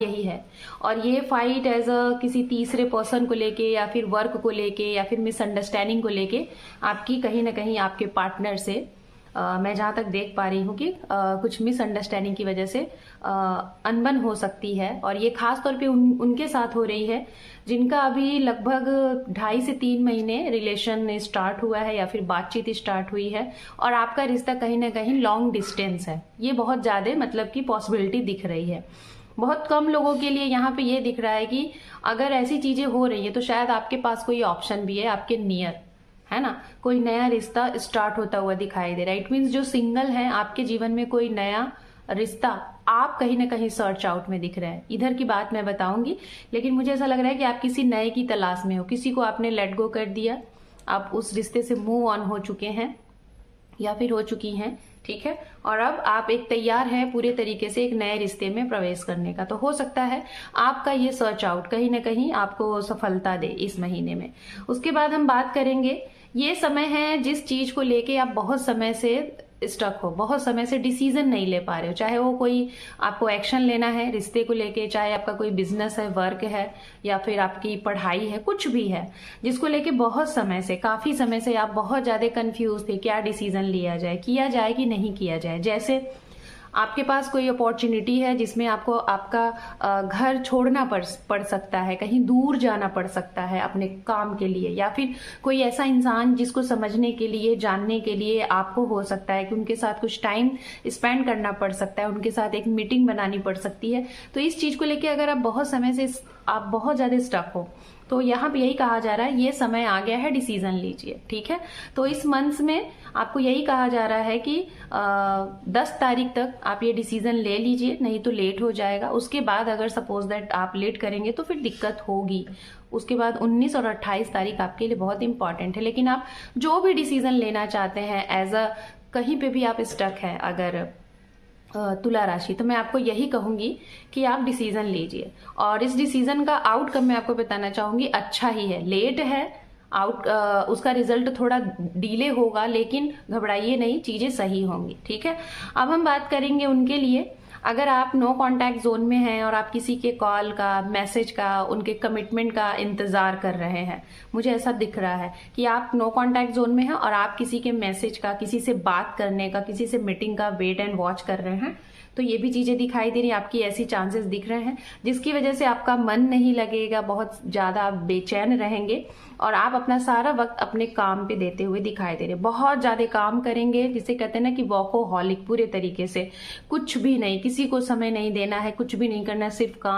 यही है। और ये फाइट एज अ किसी तीसरे पर्सन को लेके या फिर वर्क को लेके या फिर मिसअंडरस्टैंडिंग को लेके आपकी कहीं ना कहीं आपके पार्टनर से मैं जहां तक देख पा रही हूँ कि कुछ मिसअंडरस्टैंडिंग की वजह से अनबन हो सकती है। और ये खास तौर पे उनके साथ हो रही है जिनका अभी लगभग 2.5 से 3 महीने रिलेशन स्टार्ट हुआ है या फिर बातचीत स्टार्ट हुई है और आपका रिश्ता कहीं ना कहीं लॉन्ग डिस्टेंस है। ये बहुत ज्यादा मतलब की पॉसिबिलिटी दिख रही है। बहुत कम लोगों के लिए यहाँ पे ये दिख रहा है कि अगर ऐसी चीजें हो रही है तो शायद आपके पास कोई ऑप्शन भी है आपके नियर, है ना, कोई नया रिश्ता स्टार्ट होता हुआ दिखाई दे रहा है। इट मीन्स जो सिंगल है आपके जीवन में कोई नया रिश्ता आप कहीं ना कहीं सर्च आउट में दिख रहा है। इधर की बात मैं बताऊंगी, लेकिन मुझे ऐसा लग रहा है कि आप किसी नए की तलाश में हो, किसी को आपने लेट गो कर दिया, आप उस रिश्ते से मूव ऑन हो चुके हैं या फिर हो चुकी हैं, ठीक है, और अब आप एक तैयार हैं पूरे तरीके से एक नए रिश्ते में प्रवेश करने का। तो हो सकता है आपका ये सर्च आउट कहीं ना कहीं आपको सफलता दे इस महीने में। उसके बाद हम बात करेंगे, ये समय है जिस चीज को लेके आप बहुत समय से स्टक हो, बहुत समय से डिसीजन नहीं ले पा रहे हो, चाहे वो कोई आपको एक्शन लेना है रिश्ते को लेके, चाहे आपका कोई बिजनेस है, वर्क है या फिर आपकी पढ़ाई है, कुछ भी है जिसको लेके बहुत समय से, काफी समय से आप बहुत ज्यादा कंफ्यूज थे, क्या डिसीजन लिया जाए, किया जाए कि नहीं किया जाए। जैसे आपके पास कोई अपॉर्चुनिटी है जिसमें आपको आपका घर छोड़ना पड़ सकता है, कहीं दूर जाना पड़ सकता है अपने काम के लिए, या फिर कोई ऐसा इंसान जिसको समझने के लिए, जानने के लिए आपको हो सकता है कि उनके साथ कुछ टाइम स्पेंड करना पड़ सकता है, उनके साथ एक मीटिंग बनानी पड़ सकती है। तो इस चीज को लेके अगर आप बहुत समय से आप बहुत ज्यादा स्टक हो तो यहाँ पे यही कहा जा रहा है ये समय आ गया है, डिसीजन लीजिए, ठीक है। तो इस मंथ में आपको यही कहा जा रहा है कि 10 तारीख तक आप ये डिसीजन ले लीजिए, नहीं तो लेट हो जाएगा। उसके बाद अगर सपोज दैट आप लेट करेंगे तो फिर दिक्कत होगी। उसके बाद 19 और 28 तारीख आपके लिए बहुत इंपॉर्टेंट है। लेकिन आप जो भी डिसीजन लेना चाहते हैं एज अ, कहीं पे भी आप स्टक है अगर तुला राशि, तो मैं आपको यही कहूंगी कि आप डिसीजन लीजिए। और इस डिसीजन का आउटकम मैं आपको बताना चाहूंगी अच्छा ही है। लेट है उसका रिजल्ट थोड़ा डिले होगा, लेकिन घबराइए नहीं, चीजें सही होंगी, ठीक है। अब हम बात करेंगे उनके लिए, अगर आप नो कांटेक्ट जोन में हैं और आप किसी के कॉल का, मैसेज का, उनके कमिटमेंट का इंतजार कर रहे हैं, मुझे ऐसा दिख रहा है कि आप नो कांटेक्ट जोन में हैं और आप किसी के मैसेज का, किसी से बात करने का, किसी से मीटिंग का वेट एंड वॉच कर रहे हैं, तो ये भी चीजें दिखाई दे रही है, आपकी ऐसी चांसेस दिख रहे हैं जिसकी वजह से आपका मन नहीं लगेगा, बहुत ज्यादा आप बेचैन रहेंगे और आप अपना सारा वक्त अपने काम पे देते हुए दिखाई दे रहे हैं। बहुत ज्यादा काम करेंगे, जिसे कहते हैं ना कि वर्कोहॉलिक, पूरे तरीके से कुछ भी नहीं, किसी को समय नहीं देना है, कुछ भी नहीं करना, सिर्फ काम।